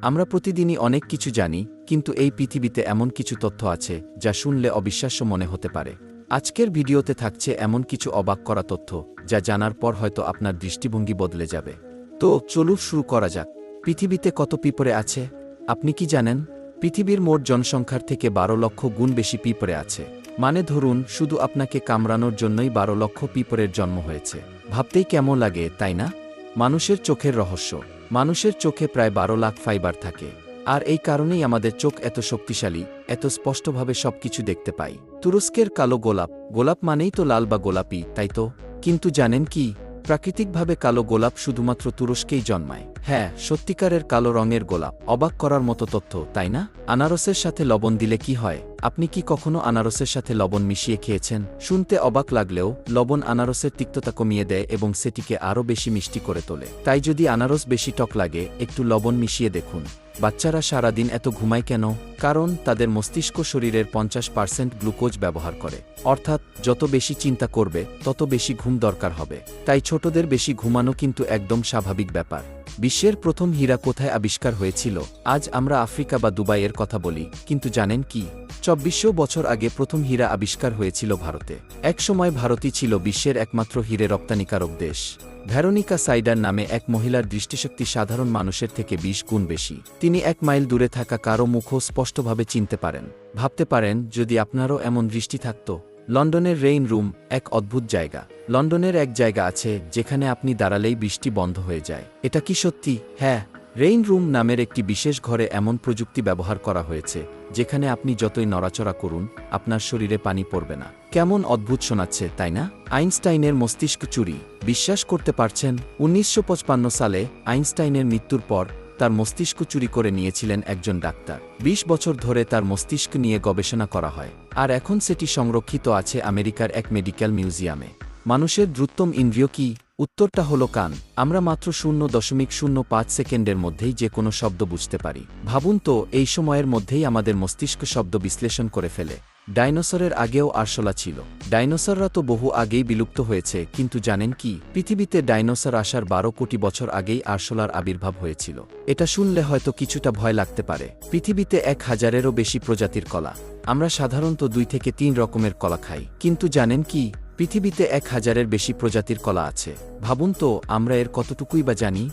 আমরা প্রতিদিনই অনেক কিছু জানি, কিন্তু এই পৃথিবীতে এমন কিছু তথ্য আছে যা শুনলে অবিশ্বাস্য মনে হতে পারে। আজকের ভিডিওতে থাকছে এমন কিছু অবাক করা তথ্য যা জানার পর হয়তো আপনার দৃষ্টিভঙ্গি বদলে যাবে। তো চলুন শুরু করা যাক। পৃথিবীতে কত পিঁপড়ে আছে আপনি কি জানেন? পৃথিবীর মোট জনসংখ্যার থেকে 12 লক্ষ গুণ বেশি পিঁপড়ে আছে। মানে ধরুন, শুধু আপনাকে কামড়ানোর জন্যই 12 লক্ষ পিঁপড়ের জন্ম হয়েছে। ভাবতেই কেমন লাগে, তাই না? মানুষের চোখের রহস্য। মানুষের চোখে প্রায় 12 লাখ ফাইবার থাকে, আর এই কারণেই আমাদের চোখ এত শক্তিশালী, এত স্পষ্টভাবে সবকিছু দেখতে পাই। তুরস্কের কালো গোলাপ, গোলাপ মানেই তো লাল বা গোলাপি, তাই তো? কিন্তু জানেন কি, প্রাকৃতিকভাবে কালো গোলাপ শুধুমাত্র তুরস্কেই জন্মায়। হ্যাঁ, সত্যিকারের কালো রঙের গোলাপ। অবাক করার মতো তথ্য, তাই না? আনারসের সাথে লবণ দিলে কি হয়? আপনি কি কখনো আনারসের সাথে লবণ মিশিয়ে খেয়েছেন? শুনতে অবাক লাগলেও লবণ আনারসের তিক্ততা কমিয়ে দেয় এবং সেটিকে আরও বেশি মিষ্টি করে তোলে। তাই যদি আনারস বেশি টক লাগে, একটু লবণ মিশিয়ে দেখুন। বাচ্চারা সারাদিন এত ঘুমায় কেন? কারণ তাদের মস্তিষ্ক শরীরের 50% গ্লুকোজ ব্যবহার করে। অর্থাৎ যত বেশি চিন্তা করবে, তত বেশি ঘুম দরকার হবে। তাই ছোটদের বেশি ঘুমানো কিন্তু একদম স্বাভাবিক ব্যাপার। বিশ্বের প্রথম হীরা কোথায় আবিষ্কার হয়েছিল? আজ আমরা আফ্রিকা বা দুবাইয়ের কথা বলি, কিন্তু জানেন কি, 2400 বছর আগে প্রথম হীরা আবিষ্কার হয়েছিল ভারতে। একসময় ভারতই ছিল বিশ্বের একমাত্র হীরে রপ্তানিকারক দেশ। ভেরোনিকা সাইডার নামে এক মহিলার দৃষ্টিশক্তি সাধারণ মানুষের থেকে 20 গুণ বেশি। তিনি 1 মাইল দূরে থাকা কারো মুখও স্পষ্টভাবে চিনতে পারেন। ভাবতে পারেন, যদি আপনারও এমন দৃষ্টি থাকত। লন্ডনের রেইন রুম এক অদ্ভুত জায়গা। লন্ডনের এক জায়গা আছে যেখানে আপনি দাঁড়ালেই বৃষ্টি বন্ধ হয়ে যায়। এটা কি সত্যি? হ্যাঁ, রেইন রুম নামের একটি বিশেষ ঘরে এমন প্রযুক্তি ব্যবহার করা হয়েছে যেখানে আপনি যতই নড়াচড়া করুন, আপনার শরীরে পানি পড়বে না। কেমন অদ্ভুত শোনাচ্ছে, তাই না? আইনস্টাইনের মস্তিষ্ক চুরি। বিশ্বাস করতে পারছেন? 1955 সালে আইনস্টাইনের মৃত্যুর পর তার মস্তিষ্ক চুরি করে নিয়েছিলেন একজন ডাক্তার। 20 বছর ধরে তার মস্তিষ্ক নিয়ে গবেষণা করা হয়, আর এখন সেটি সংরক্ষিত আছে আমেরিকার এক মেডিকেল মিউজিয়ামে। মানুষের দ্রুততম ইন্দ্রিয় কি? উত্তরটা হলো কান। আমরা মাত্র 0.05 সেকেন্ডের মধ্যেই যে কোনো শব্দ বুঝতে পারি। ভাবুন তো, এই সময়ের মধ্যেই আমাদের মস্তিষ্ক শব্দ বিশ্লেষণ করে ফেলে। ডাইনোসরের আগেও আরশোলা ছিল। ডাইনোসররা তো বহু আগেই বিলুপ্ত হয়েছে, কিন্তু জানেন কি, পৃথিবীতে ডাইনোসর আসার 12 কোটি বছর আগেই আরশোলার আবির্ভাব হয়েছিল। এটা শুনলে হয়তো কিছুটা ভয় লাগতে পারে। পৃথিবীতে 1000-এরও বেশি প্রজাতির কলা। আমরা সাধারণত 2 থেকে 3 রকমের কলা খাই, কিন্তু জানেন কি, পৃথিবীতে 1000-এর বেশি প্রজাতির কলা আছে। ভাবুন তো, আমরা এর কতটুকুই বা জানি?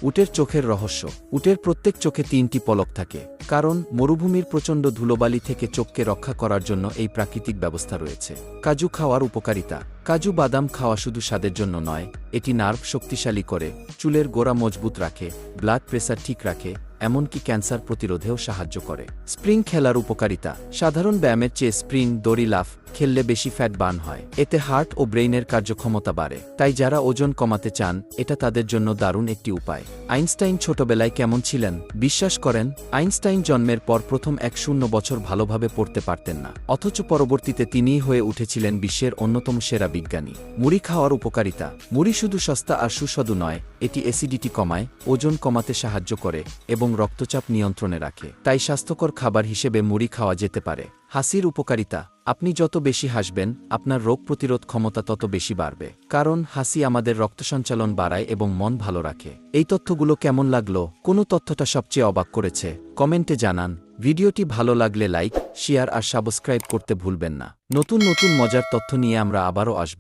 উটের চোখের রহস্য। উটের প্রত্যেক চোখে 3টি পলক থাকে, কারণ মরুভূমির প্রচণ্ড ধুলোবালি থেকে চোখকে রক্ষা করার জন্য এই প্রাকৃতিক ব্যবস্থা রয়েছে। কাজু খাওয়ার উপকারিতা। কাজু বাদাম খাওয়া শুধু স্বাদের জন্য নয়, এটি নার্ভ শক্তিশালী করে, চুলের গোড়া মজবুত রাখে, ব্লাড প্রেসার ঠিক রাখে, এমনকি ক্যান্সার প্রতিরোধেও সাহায্য করে। স্প্রিং খেলার উপকারিতা। সাধারণ ব্যায়ামের চেয়ে স্প্রিং, দড়ি লাফ খেললে বেশি ফ্যাট বার্ন হয়। এতে হার্ট ও ব্রেইনের কার্যক্ষমতা বাড়ে। তাই যারা ওজন কমাতে চান, এটা তাদের জন্য দারুণ একটি উপায়। আইনস্টাইন ছোটবেলায় কেমন ছিলেন? বিশ্বাস করেন, আইনস্টাইন জন্মের পর প্রথম 100 বছর ভালোভাবে পড়তে পারতেন না, অথচ পরবর্তীতে তিনিই হয়ে উঠেছিলেন বিশ্বের অন্যতম সেরা বিজ্ঞানী। মুড়ি খাওয়ার উপকারিতা। মুড়ি শুধু সস্তা আর সুস্বাদু নয়, এটি অ্যাসিডিটি কমায়, ওজন কমাতে সাহায্য করে এবং রক্তচাপ নিয়ন্ত্রণে রাখে। তাই স্বাস্থ্যকর খাবার হিসেবে মুড়ি খাওয়া যেতে পারে। হাসির উপকারিতা। আপনি যত বেশি হাসবেন, আপনার রোগ প্রতিরোধ ক্ষমতা তত বেশি বাড়বে, কারণ হাসি আমাদের রক্ত সঞ্চালন বাড়ায় এবং মন ভালো রাখে। এই তথ্যগুলো কেমন লাগলো? কোন তথ্যটা সবচেয়ে অবাক করেছে? কমেন্টে জানান। ভিডিওটি ভালো লাগলে লাইক, শেয়ার আর সাবস্ক্রাইব করতে ভুলবেন না। নতুন নতুন মজার তথ্য নিয়ে আমরা আবারও আসব।